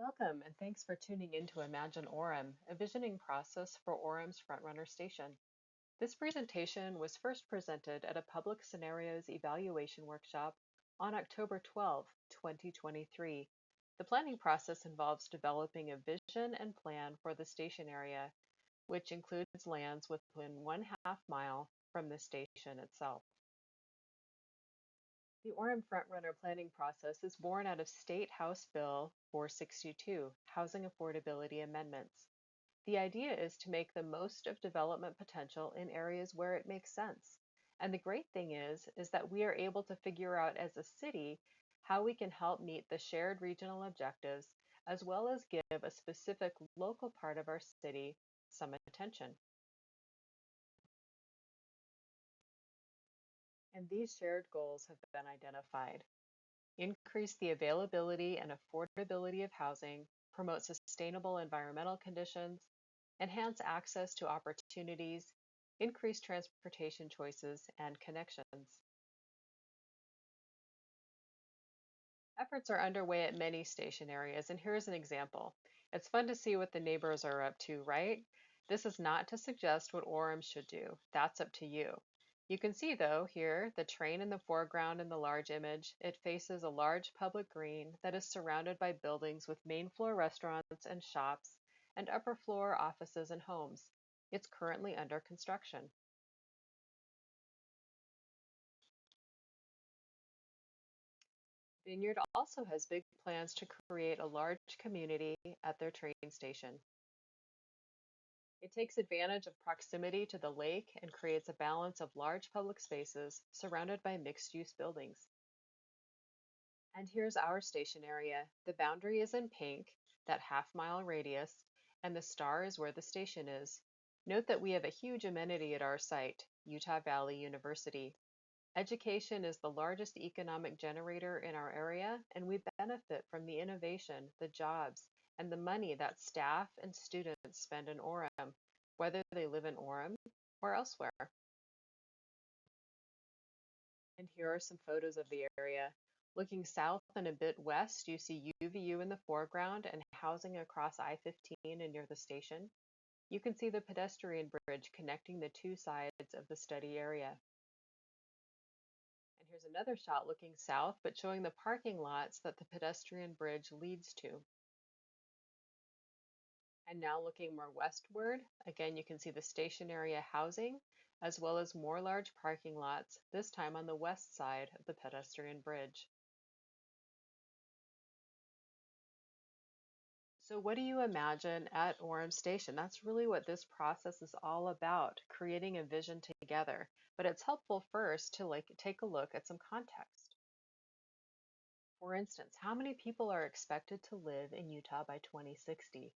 Welcome, and thanks for tuning in to Imagine Orem, a visioning process for Orem's Frontrunner station. This presentation was first presented at a public scenarios evaluation workshop on October 12, 2023. The planning process involves developing a vision and plan for the station area, which includes lands within 1/2 mile from the station itself. The Orem Frontrunner planning process is born out of State House Bill 462, Housing Affordability Amendments. The idea is to make the most of development potential in areas where it makes sense. And the great thing is that we are able to figure out as a city how we can help meet the shared regional objectives, as well as give a specific local part of our city some attention. And these shared goals have been identified. Increase the availability and affordability of housing, promote sustainable environmental conditions, enhance access to opportunities, increase transportation choices and connections. Efforts are underway at many station areas, and here's an example. It's fun to see what the neighbors are up to, right? This is not to suggest what Orem should do. That's up to you. You can see, though, here, the train in the foreground in the large image. It faces a large public green that is surrounded by buildings with main floor restaurants and shops, and upper floor offices and homes. It's currently under construction. Vineyard also has big plans to create a large community at their train station. It takes advantage of proximity to the lake and creates a balance of large public spaces surrounded by mixed-use buildings. And here's our station area. The boundary is in pink, that half-mile radius, and the star is where the station is. Note that we have a huge amenity at our site, Utah Valley University. Education is the largest economic generator in our area, and we benefit from the innovation, the jobs, and the money that staff and students spend in Orem, whether they live in Orem or elsewhere. And here are some photos of the area. Looking south and a bit west, you see UVU in the foreground and housing across I-15 and near the station. You can see the pedestrian bridge connecting the two sides of the study area. And here's another shot looking south, but showing the parking lots that the pedestrian bridge leads to. And now looking more westward, again, you can see the station area housing, as well as more large parking lots, this time on the west side of the pedestrian bridge. So what do you imagine at Orem Station? That's really what this process is all about, creating a vision together. But it's helpful first to take a look at some context. For instance, how many people are expected to live in Utah by 2060?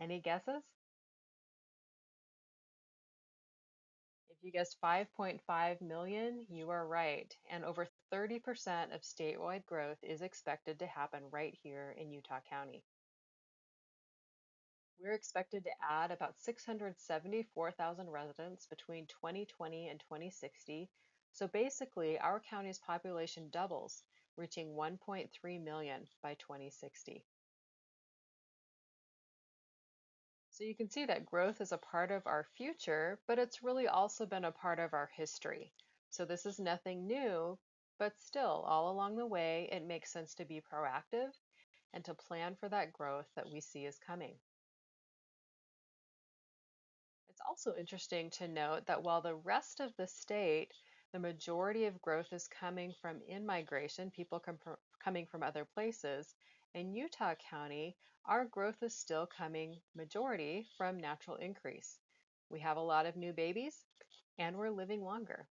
Any guesses? If you guessed 5.5 million, you are right. And over 30% of statewide growth is expected to happen right here in Utah County. We're expected to add about 674,000 residents between 2020 and 2060. So basically, our county's population doubles, reaching 1.3 million by 2060. So you can see that growth is a part of our future, but it's really also been a part of our history. So this is nothing new, but still, all along the way, it makes sense to be proactive and to plan for that growth that we see is coming. It's also interesting to note that while the rest of the state, the majority of growth is coming from in-migration, people coming from other places, in Utah County, our growth is still coming majority from natural increase. We have a lot of new babies and we're living longer.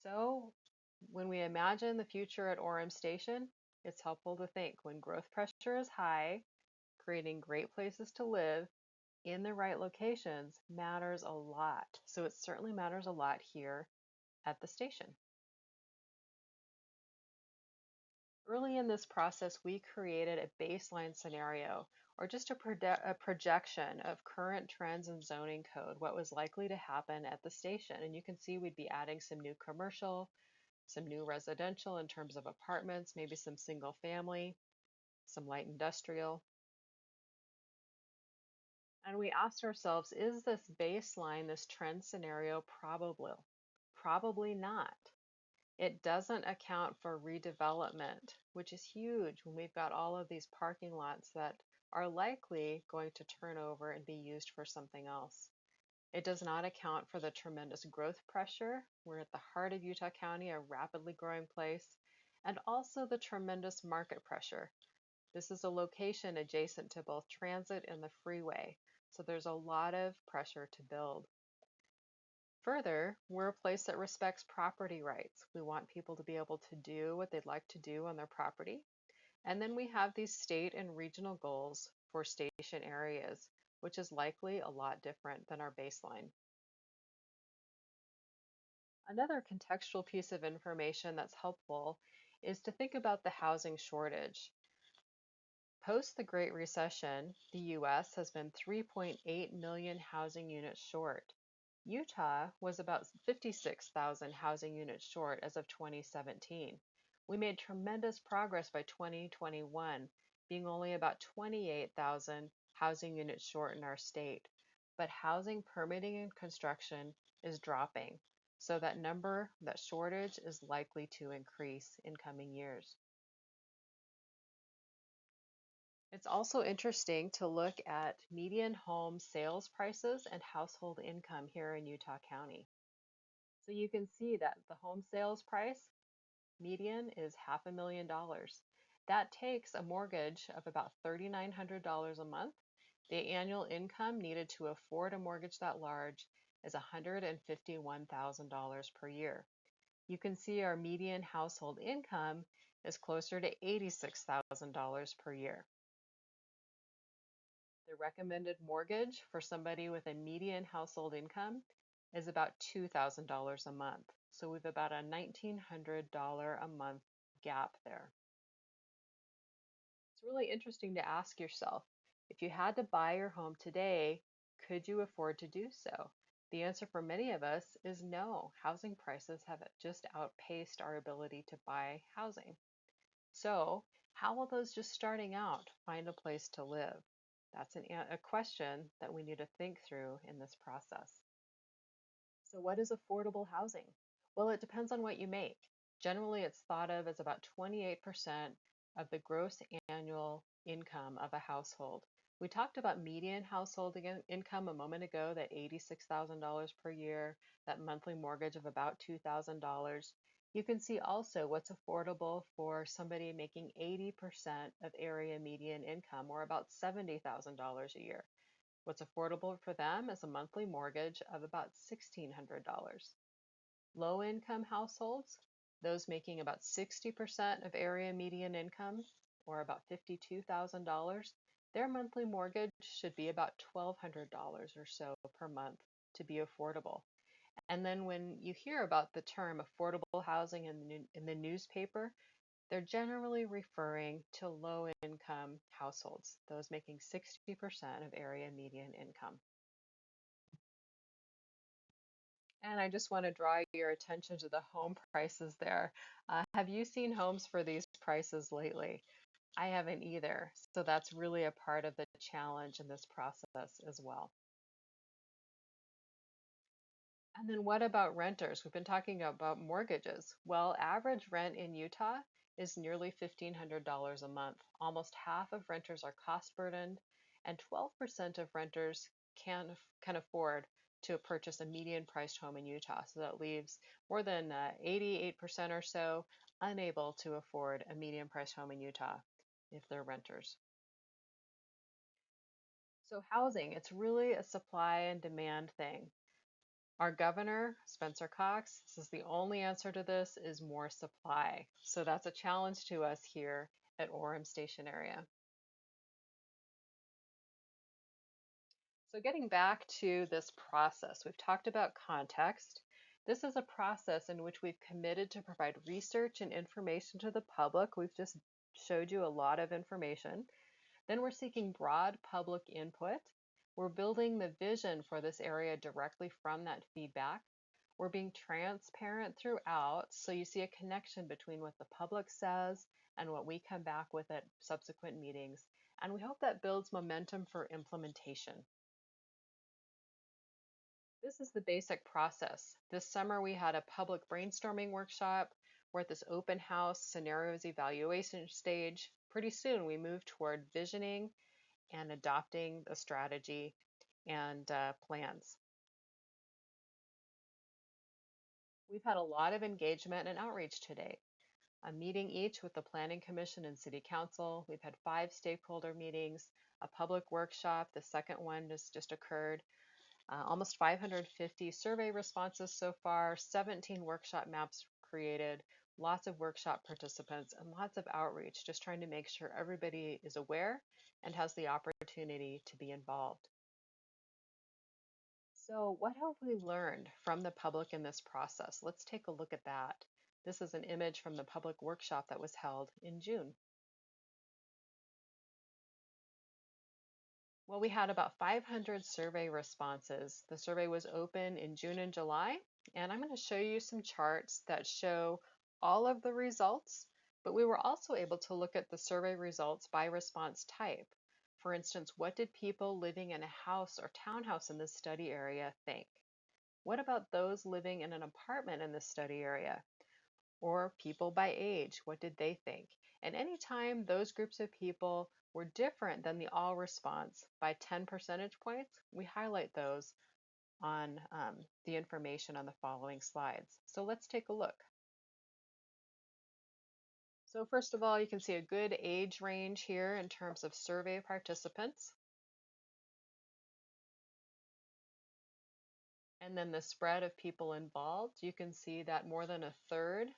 So when we imagine the future at Orem Station, it's helpful to think when growth pressure is high, creating great places to live in the right locations matters a lot. So it certainly matters a lot here at the station. Early in this process, we created a baseline scenario, or just a projection of current trends in zoning code, what was likely to happen at the station. And you can see we'd be adding some new commercial, some new residential in terms of apartments, maybe some single family, some light industrial. And we asked ourselves, is this baseline, this trend scenario probable? Probably not. It doesn't account for redevelopment, which is huge when we've got all of these parking lots that are likely going to turn over and be used for something else. It does not account for the tremendous growth pressure. We're at the heart of Utah County, a rapidly growing place, and also the tremendous market pressure. This is a location adjacent to both transit and the freeway, so there's a lot of pressure to build. Further, we're a place that respects property rights. We want people to be able to do what they'd like to do on their property. And then we have these state and regional goals for station areas, which is likely a lot different than our baseline. Another contextual piece of information that's helpful is to think about the housing shortage. Post the Great Recession, the US has been 3.8 million housing units short. Utah was about 56,000 housing units short as of 2017. We made tremendous progress by 2021, being only about 28,000 housing units short in our state. But housing permitting and construction is dropping, so that number, that shortage, is likely to increase in coming years. It's also interesting to look at median home sales prices and household income here in Utah County. So you can see that the home sales price median is $500,000. That takes a mortgage of about $3,900 a month. The annual income needed to afford a mortgage that large is $151,000 per year. You can see our median household income is closer to $86,000 per year. The recommended mortgage for somebody with a median household income is about $2,000 a month. So we've about a $1,900 a month gap there. It's really interesting to ask yourself, if you had to buy your home today, could you afford to do so? The answer for many of us is no. Housing prices have just outpaced our ability to buy housing. So how will those just starting out find a place to live? That's a question that we need to think through in this process. So what is affordable housing? Well, it depends on what you make. Generally, it's thought of as about 28% of the gross annual income of a household. We talked about median household income a moment ago, that $86,000 per year, that monthly mortgage of about $2,000. You can see also what's affordable for somebody making 80% of area median income, or about $70,000 a year. What's affordable for them is a monthly mortgage of about $1,600. Low income households, those making about 60% of area median income, or about $52,000, their monthly mortgage should be about $1,200 or so per month to be affordable. And then when you hear about the term affordable housing in the newspaper, they're generally referring to low-income households, those making 60% of area median income. And I just want to draw your attention to the home prices there. Have you seen homes for these prices lately? I haven't either. So that's really a part of the challenge in this process as well. And then what about renters? We've been talking about mortgages. Well, average rent in Utah is nearly $1,500 a month. Almost half of renters are cost burdened, and 12% of renters can afford to purchase a median priced home in Utah. So that leaves more than 88% or so unable to afford a median priced home in Utah if they're renters. So housing, it's really a supply and demand thing. Our governor, Spencer Cox, says the only answer to this is more supply. So that's a challenge to us here at Orem Station area. So getting back to this process, we've talked about context. This is a process in which we've committed to provide research and information to the public. We've just showed you a lot of information. Then we're seeking broad public input. We're building the vision for this area directly from that feedback. We're being transparent throughout, so you see a connection between what the public says and what we come back with at subsequent meetings. And we hope that builds momentum for implementation. This is the basic process. This summer we had a public brainstorming workshop. We're at this open house scenarios evaluation stage. Pretty soon we move toward visioning and adopting the strategy and plans. We've had a lot of engagement and outreach today. A meeting each with the Planning Commission and City Council. We've had 5 stakeholder meetings, a public workshop. The second one just occurred. Almost 550 survey responses so far, 17 workshop maps created, lots of workshop participants, and lots of outreach, just trying to make sure everybody is aware and has the opportunity to be involved. So what have we learned from the public in this process? Let's take a look at that. This is an image from the public workshop that was held in June. Well, we had about 500 survey responses. The survey was open in June and July, and I'm going to show you some charts that show all of the results, but we were also able to look at the survey results by response type. For instance, what did people living in a house or townhouse in this study area think? What about those living in an apartment in this study area? Or people by age, what did they think? And anytime those groups of people were different than the all response by 10 percentage points, we highlight those on the information on the following slides. So let's take a look. So first of all, you can see a good age range here in terms of survey participants. And then the spread of people involved, you can see that more than a third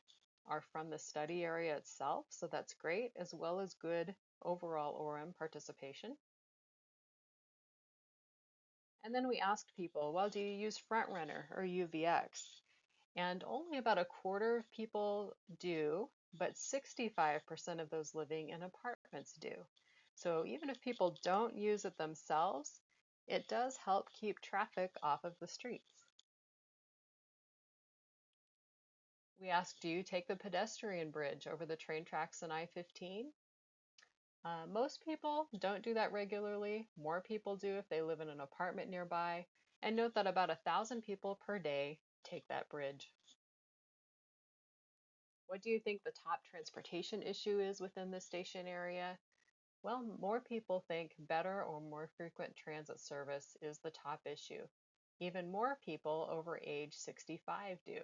are from the study area itself, so that's great, as well as good overall Orem participation. And then we asked people, well, do you use Frontrunner or UVX? And only about a quarter of people do, but 65% of those living in apartments do. So even if people don't use it themselves, it does help keep traffic off of the streets. We asked, do you take the pedestrian bridge over the train tracks in I-15? Most people don't do that regularly. More people do if they live in an apartment nearby. And note that about 1,000 people per day take that bridge. What do you think the top transportation issue is within the station area? Well, more people think better or more frequent transit service is the top issue. Even more people over age 65 do.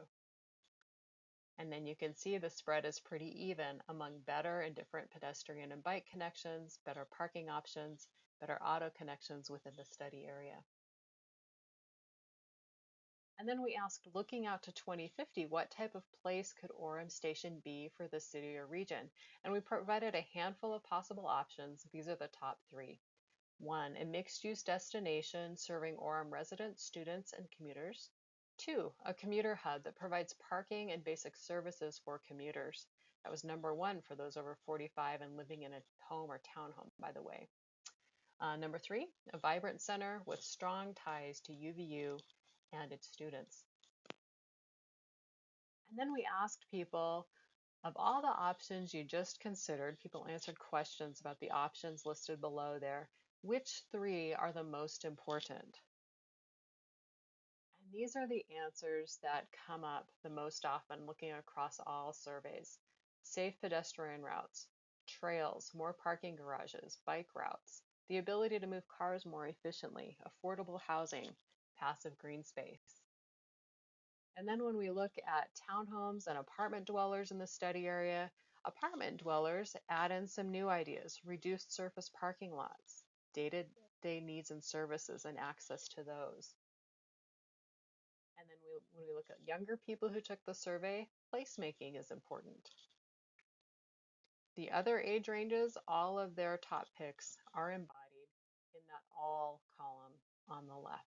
And then you can see the spread is pretty even among better and different pedestrian and bike connections, better parking options, better auto connections within the study area. And then we asked, looking out to 2050, what type of place could Orem Station be for the city or region? And we provided a handful of possible options. These are the top 3. 1, a mixed-use destination serving Orem residents, students, and commuters. 2, a commuter hub that provides parking and basic services for commuters. That was number 1 for those over 45 and living in a home or townhome, by the way. Number 3, a vibrant center with strong ties to UVU and its students. And then we asked people, of all the options you just considered, people answered questions about the options listed below there. Which 3 are the most important? And these are the answers that come up the most often looking across all surveys. Safe pedestrian routes, trails, more parking garages, bike routes, the ability to move cars more efficiently, affordable housing, passive green space. And then when we look at townhomes and apartment dwellers in the study area, apartment dwellers add in some new ideas, reduced surface parking lots, day-to-day needs and services and access to those. And then when we look at younger people who took the survey, placemaking is important. The other age ranges, all of their top picks are embodied in that all column on the left.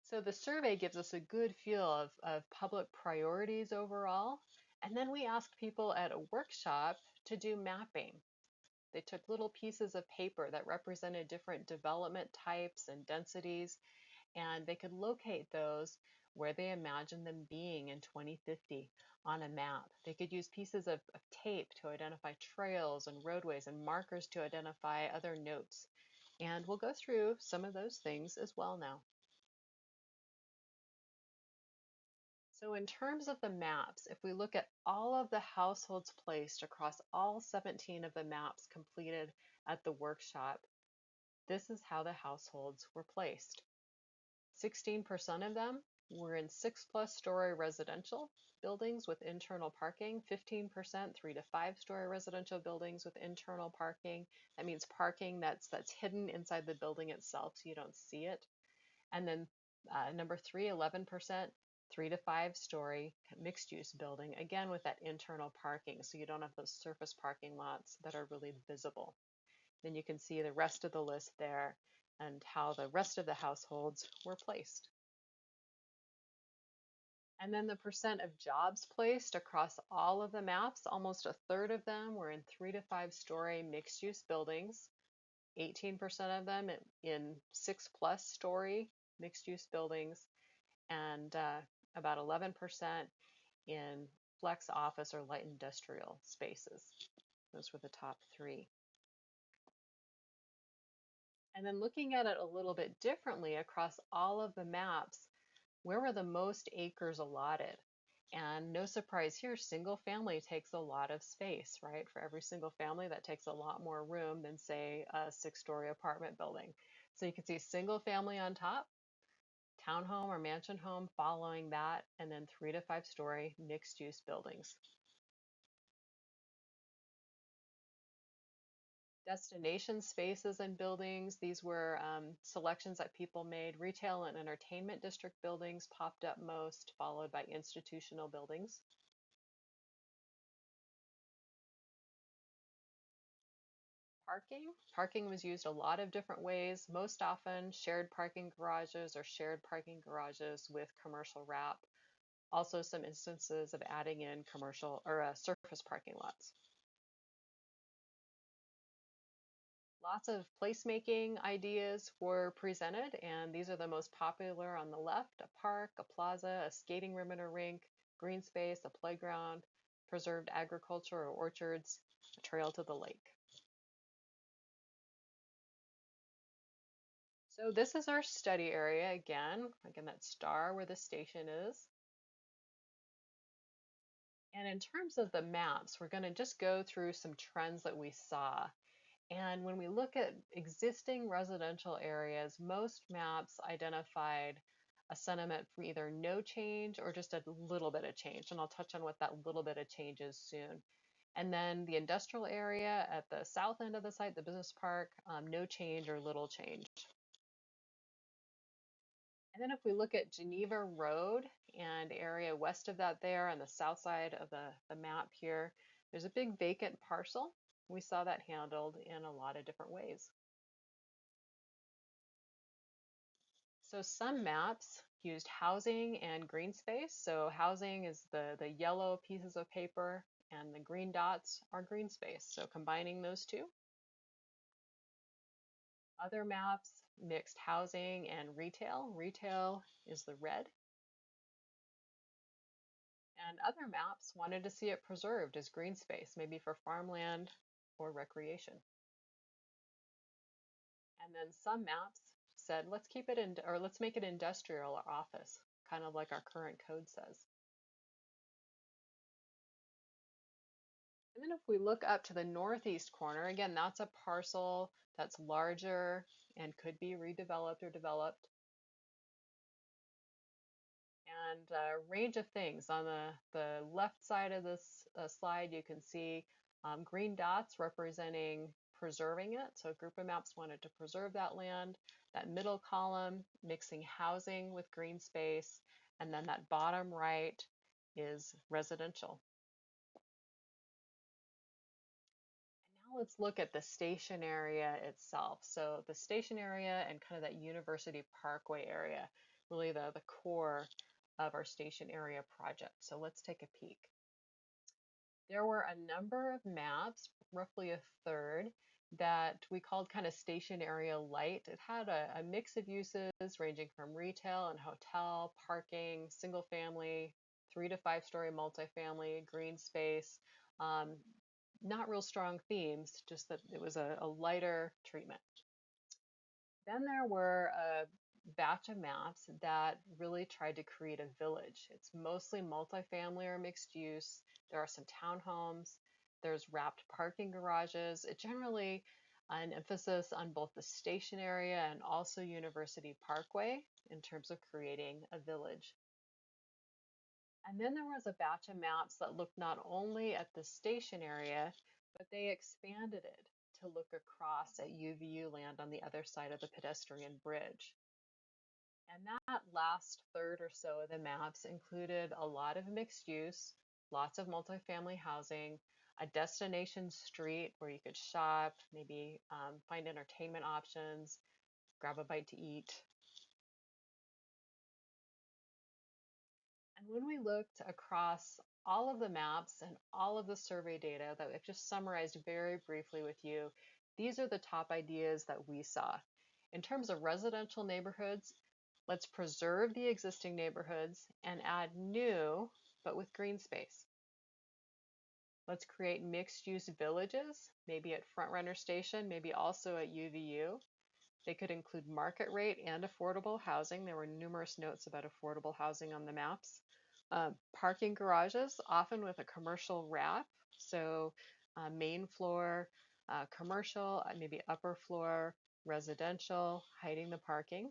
So the survey gives us a good feel of public priorities overall. And then we asked people at a workshop to do mapping. They took little pieces of paper that represented different development types and densities, and they could locate those where they imagined them being in 2050 on a map. They could use pieces of tape to identify trails and roadways and markers to identify other notes. And we'll go through some of those things as well now. So in terms of the maps, if we look at all of the households placed across all 17 of the maps completed at the workshop, this is how the households were placed. 16% of them were in 6+ story residential buildings with internal parking, 15% 3 to 5 story residential buildings with internal parking. That means parking that's hidden inside the building itself so you don't see it. And then number 3, 11%, 3 to 5 story mixed use building, again with that internal parking so you don't have those surface parking lots that are really visible. Then you can see the rest of the list there and how the rest of the households were placed. And then the percent of jobs placed across all of the maps, almost a third of them were in 3 to 5 story mixed use buildings, 18% of them in 6+ story mixed use buildings, and about 11% in flex office or light industrial spaces. Those were the top 3. And then looking at it a little bit differently across all of the maps, where were the most acres allotted? And no surprise here, single family takes a lot of space, right? For every single family, that takes a lot more room than, say, a 6-story apartment building. So you can see single family on top, townhome or mansion home following that, and then 3 to 5 story mixed use buildings. Destination spaces and buildings, these were selections that people made. Retail and entertainment district buildings popped up most, followed by institutional buildings. Parking was used a lot of different ways, most often shared parking garages or shared parking garages with commercial wrap. Also some instances of adding in commercial or surface parking lots. Lots of placemaking ideas were presented, and these are the most popular on the left: a park, a plaza, a skating rim and a rink, green space, a playground, preserved agriculture or orchards, a trail to the lake. So this is our study area again that star where the station is. And in terms of the maps, we're going to just go through some trends that we saw. And when we look at existing residential areas, most maps identified a sentiment for either no change or just a little bit of change. And I'll touch on what that little bit of change is soon. And then the industrial area at the south end of the site, the business park, no change or little change. And then if we look at Geneva Road and area west of that there on the south side of the map here, there's a big vacant parcel. We saw that handled in a lot of different ways. So some maps used housing and green space. So housing is the yellow pieces of paper and the green dots are green space. So combining those two. Other maps mixed housing and retail. Retail is the red. And other maps wanted to see it preserved as green space, maybe for farmland or recreation. And then some maps said, let's keep it in, or let's make it industrial or office, kind of like our current code says. And then if we look up to the northeast corner, again, that's a parcel that's larger and could be redeveloped or developed. And a range of things. On the left side of this slide, you can see green dots representing preserving it. So a group of maps wanted to preserve that land. That middle column, mixing housing with green space. And then that bottom right is residential. And now let's look at the station area itself. So the station area and kind of that University Parkway area, really the core of our station area project. So let's take a peek. There were a number of maps, roughly a third, that we called kind of station area light. It had a mix of uses ranging from retail and hotel, parking, single family, 3 to 5 story multifamily, green space. Um, not real strong themes, just that it was a lighter treatment. Then there were a batch of maps that really tried to create a village. It's mostly multifamily or mixed use. There are some townhomes. There's wrapped parking garages. It generally an emphasis on both the station area and also University Parkway in terms of creating a village. And then there was a batch of maps that looked not only at the station area, but they expanded it to look across at UVU land on the other side of the pedestrian bridge. And that last third or so of the maps included a lot of mixed use, lots of multifamily housing, a destination street where you could shop, maybe find entertainment options, grab a bite to eat. And when we looked across all of the maps and all of the survey data that I've just summarized very briefly with you, these are the top ideas that we saw. In terms of residential neighborhoods, let's preserve the existing neighborhoods and add new, but with green space. Let's create mixed-use villages, maybe at Frontrunner Station, maybe also at UVU. They could include market rate and affordable housing. There were numerous notes about affordable housing on the maps. Parking garages, often with a commercial wrap. So main floor, commercial, maybe upper floor, residential, hiding the parking,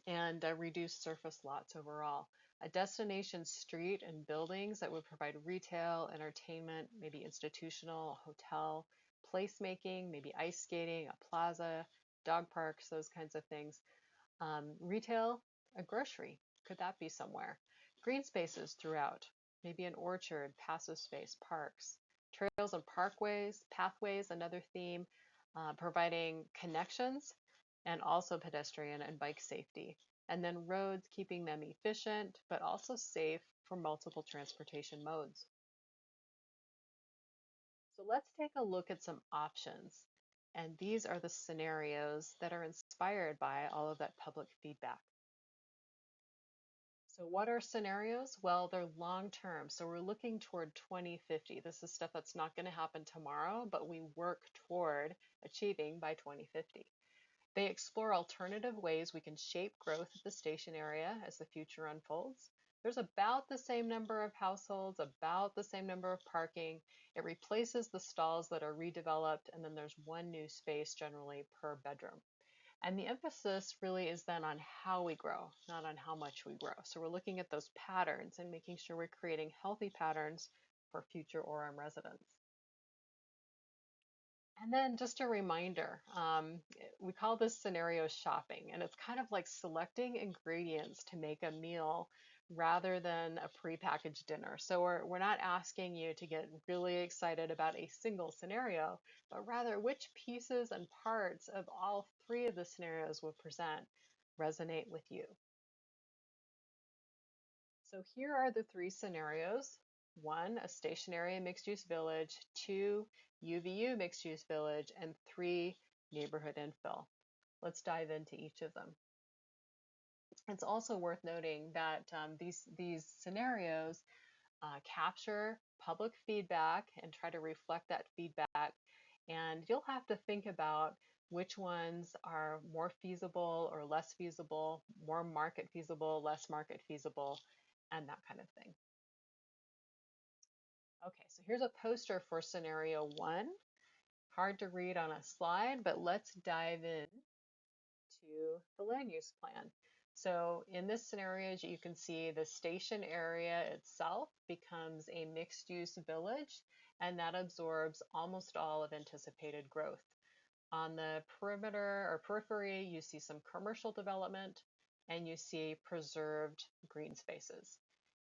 and reduced surface lots overall. A destination street and buildings that would provide retail, entertainment, maybe institutional, hotel, placemaking, maybe ice skating, a plaza, dog parks, those kinds of things. Retail, a grocery, could that be somewhere? Green spaces throughout, maybe an orchard, passive space, parks. Trails and parkways, pathways, another theme, providing connections and also pedestrian and bike safety. And then roads, keeping them efficient, but also safe for multiple transportation modes. So let's take a look at some options. And these are the scenarios that are inspired by all of that public feedback. So what are scenarios? Well, they're long term. So we're looking toward 2050. This is stuff that's not going to happen tomorrow, but we work toward achieving by 2050. They explore alternative ways we can shape growth at the station area as the future unfolds. There's about the same number of households, about the same number of parking. It replaces the stalls that are redeveloped, and then there's one new space generally per bedroom. And the emphasis really is then on how we grow, not on how much we grow. So we're looking at those patterns and making sure we're creating healthy patterns for future Orem residents. And then just a reminder, we call this scenario shopping, and it's kind of like selecting ingredients to make a meal rather than a prepackaged dinner. So we're not asking you to get really excited about a single scenario, but rather which pieces and parts of all three of the scenarios we'll present resonate with you. So here are the three scenarios. One, a stationary mixed-use village. Two, UVU mixed-use village. And three, neighborhood infill. Let's dive into each of them. It's also worth noting that these scenarios capture public feedback and try to reflect that feedback. And you'll have to think about which ones are more feasible or less feasible, more market feasible, less market feasible, and that kind of thing. Okay, so here's a poster for scenario one. Hard to read on a slide, but let's dive in to the land use plan. So in this scenario, as you can see, the station area itself becomes a mixed use village, and that absorbs almost all of anticipated growth. On the perimeter or periphery, you see some commercial development and you see preserved green spaces.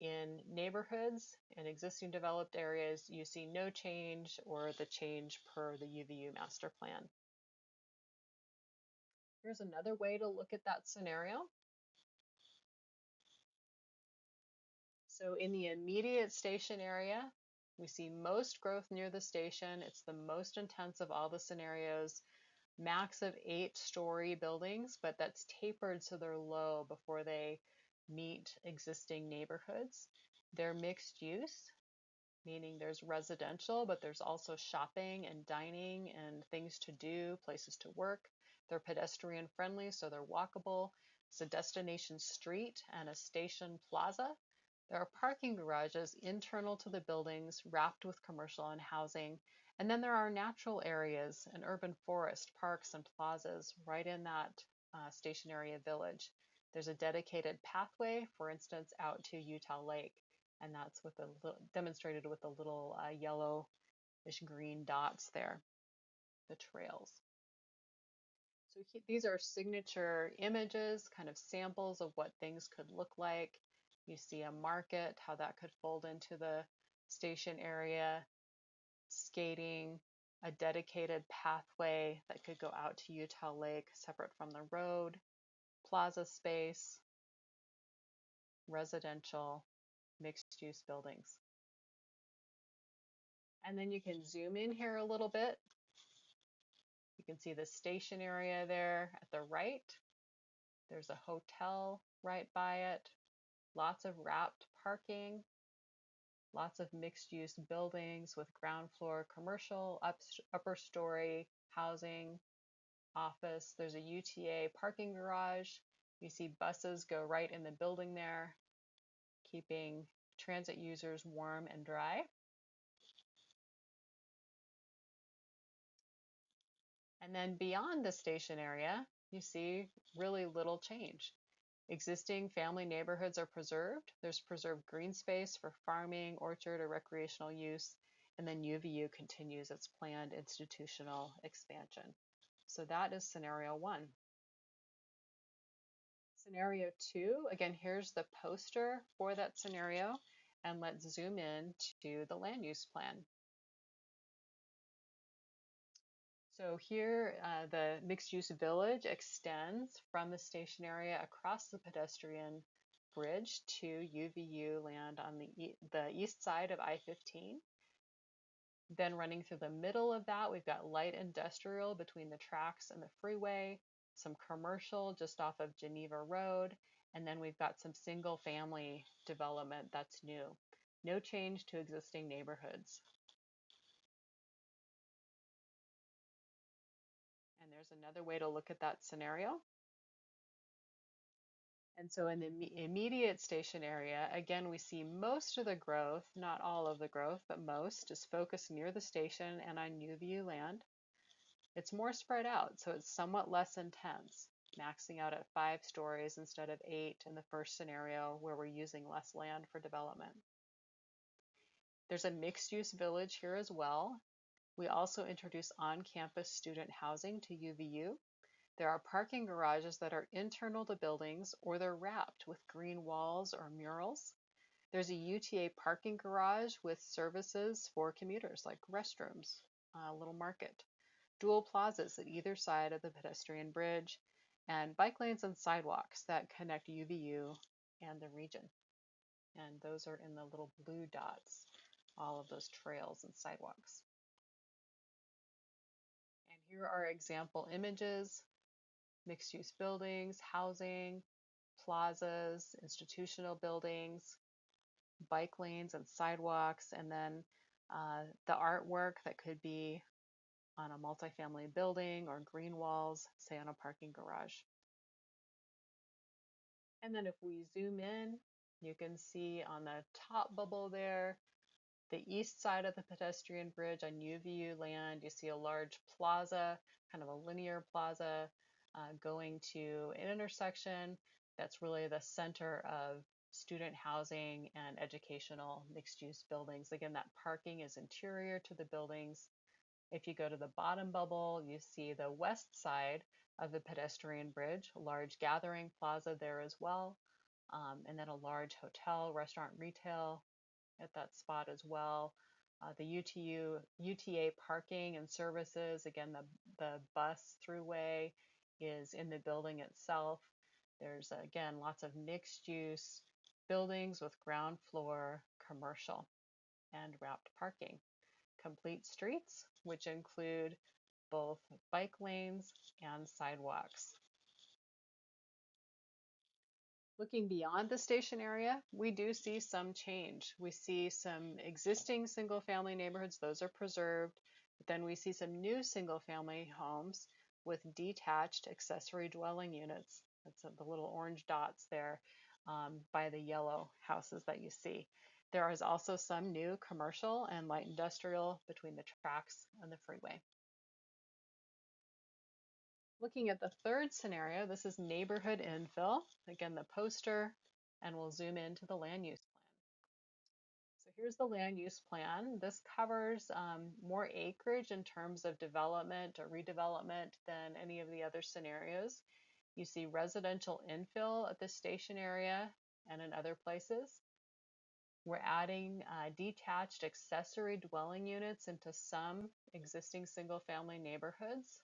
In neighborhoods and existing developed areas, you see no change or the change per the UVU master plan. Here's another way to look at that scenario. So in the immediate station area, We see most growth near the station. It's the most intense of all the scenarios. Max of 8-story buildings, but that's tapered so they're low before they meet existing neighborhoods. They're mixed use, meaning there's residential, but there's also shopping and dining and things to do, places to work. They're pedestrian friendly, so they're walkable. It's a destination street and a station plaza. There are parking garages internal to the buildings, wrapped with commercial and housing. And then there are natural areas, an urban forest, parks, and plazas right in that station area village. There's a dedicated pathway, for instance, out to Utah Lake, and that's with demonstrated with the little yellowish green dots there, the trails. So these are signature images, kind of samples of what things could look like. You see a market, how that could fold into the station area, skating, a dedicated pathway that could go out to Utah Lake separate from the road, plaza space, residential, mixed use buildings. And then you can zoom in here a little bit. You can see the station area there at the right. There's a hotel right by it. Lots of wrapped parking. Lots of mixed use buildings with ground floor commercial, upper story housing, office. There's a UTA parking garage. You see buses go right in the building there, keeping transit users warm and dry. And then beyond the station area, you see really little change. Existing family neighborhoods are preserved. There's preserved green space for farming, orchard, or recreational use. And then UVU continues its planned institutional expansion. So that is scenario 1. Scenario 2, again, here's the poster for that scenario. And let's zoom in to the land use plan. So here, the mixed-use village extends from the station area across the pedestrian bridge to UVU land on the east side of I-15. Then running through the middle of that, we've got light industrial between the tracks and the freeway, some commercial just off of Geneva Road, and then we've got some single-family development that's new. No change to existing neighborhoods. And there's another way to look at that scenario. And so in the immediate station area, again, we see most of the growth, not all of the growth, but most is focused near the station and on UVU land. It's more spread out, so it's somewhat less intense, maxing out at 5 stories instead of 8 in the first scenario where we're using less land for development. There's a mixed-use village here as well. We also introduce on-campus student housing to UVU. There are parking garages that are internal to buildings or they're wrapped with green walls or murals. There's a UTA parking garage with services for commuters like restrooms, a little market, dual plazas at either side of the pedestrian bridge, and bike lanes and sidewalks that connect UVU and the region. And those are in the little blue dots, all of those trails and sidewalks. And here are example images. Mixed-use buildings, housing, plazas, institutional buildings, bike lanes and sidewalks, and then the artwork that could be on a multifamily building or green walls, say on a parking garage. And then if we zoom in, you can see on the top bubble there, the east side of the pedestrian bridge on UVU land, you see a large plaza, kind of a linear plaza, going to an intersection that's really the center of student housing and educational mixed-use buildings. Again, that parking is interior to the buildings. If you go to the bottom bubble, you see the west side of the pedestrian bridge, a large gathering plaza there as well, and then a large hotel, restaurant, retail at that spot as well. The UTA parking and services, again, the bus throughway is in the building itself. There's, again, lots of mixed use buildings with ground floor commercial. and wrapped parking. Complete streets, which include both bike lanes and sidewalks. Looking beyond the station area, we do see some change. We see some existing single-family neighborhoods, those are preserved, but then we see some new single-family homes with detached accessory dwelling units. That's the little orange dots there by the yellow houses that you see. There is also some new commercial and light industrial between the tracks and the freeway. Looking at the third scenario, this is neighborhood infill. Again, the poster, and we'll zoom into the land use plan. So here's the land use plan. This covers more acreage in terms of development or redevelopment than any of the other scenarios. You see residential infill at the station area and in other places. We're adding detached accessory dwelling units into some existing single-family neighborhoods.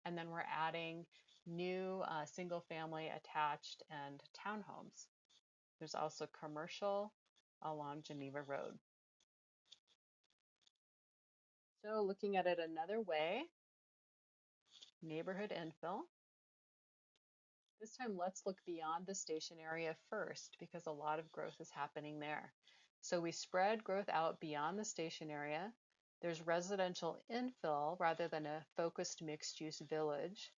And then we're adding new single-family attached and townhomes. There's also commercial along Geneva Road. So looking at it another way, neighborhood infill. This time let's look beyond the station area first because a lot of growth is happening there. So we spread growth out beyond the station area. There's residential infill rather than a focused mixed-use village.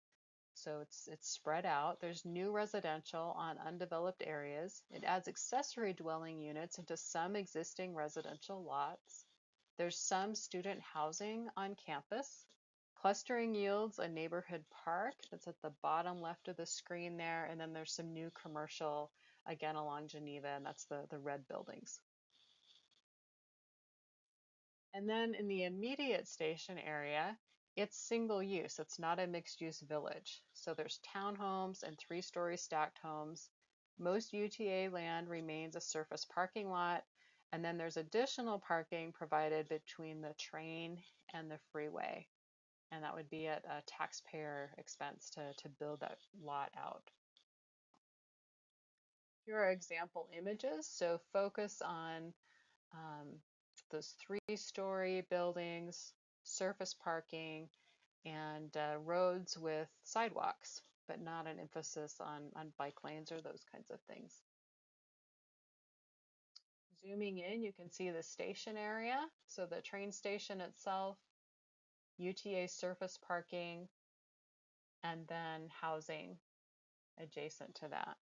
So it's spread out. There's new residential on undeveloped areas. It adds accessory dwelling units into some existing residential lots. There's some student housing on campus. Clustering yields a neighborhood park that's at the bottom left of the screen there. And then there's some new commercial again along Geneva, and that's the red buildings. And then in the immediate station area, it's single use. It's not a mixed use village. So there's townhomes and 3-story stacked homes. Most UTA land remains a surface parking lot. And then there's additional parking provided between the train and the freeway. And that would be at a taxpayer expense to build that lot out. Here are example images. So focus on those 3-story buildings, surface parking, and roads with sidewalks, but not an emphasis on bike lanes or those kinds of things. Zooming in, you can see the station area. So the train station itself, UTA surface parking, and then housing adjacent to that,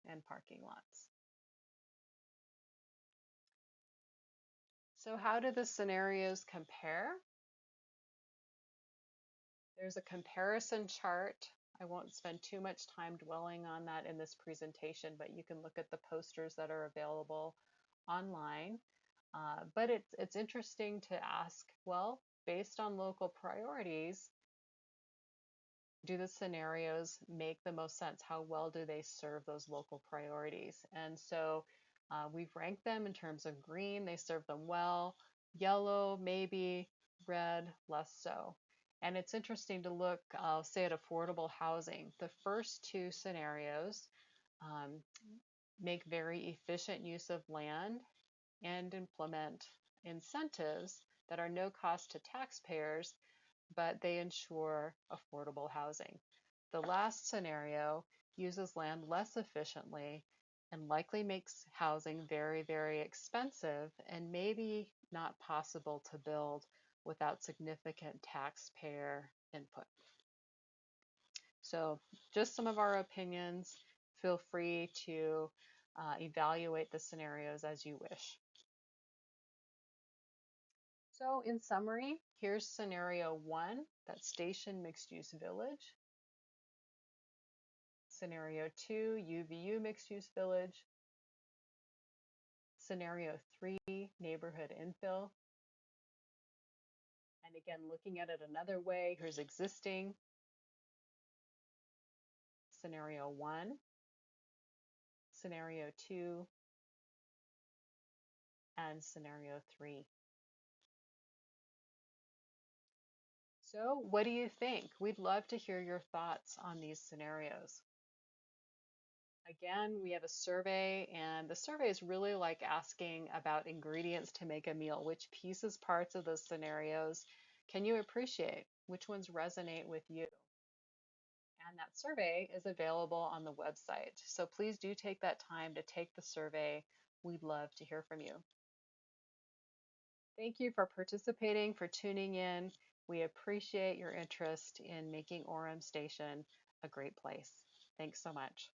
and parking lots. So how do the scenarios compare? There's a comparison chart. I won't spend too much time dwelling on that in this presentation, but you can look at the posters that are available online. But it's interesting to ask, well, based on local priorities, do the scenarios make the most sense? How well do they serve those local priorities? And so we've ranked them in terms of green, they serve them well, yellow, maybe, red, less so. And it's interesting to look, I'll say at affordable housing. The first two scenarios um, make very efficient use of land and implement incentives that are no cost to taxpayers, but they ensure affordable housing. The last scenario uses land less efficiently and likely makes housing very, very expensive and maybe not possible to build without significant taxpayer input. So just some of our opinions. Feel free to evaluate the scenarios as you wish. So in summary, here's scenario 1, that station mixed-use village. Scenario 2, UVU mixed-use village. Scenario 3, neighborhood infill. And again, looking at it another way, here's existing. Scenario 1, Scenario 2, and Scenario 3. So what do you think? We'd love to hear your thoughts on these scenarios. Again, we have a survey, and the survey is really like asking about ingredients to make a meal. Which pieces, parts of those scenarios can you appreciate? Which ones resonate with you? And that survey is available on the website. So please do take that time to take the survey. We'd love to hear from you. Thank you for participating, for tuning in. We appreciate your interest in making Orem Station a great place. Thanks so much.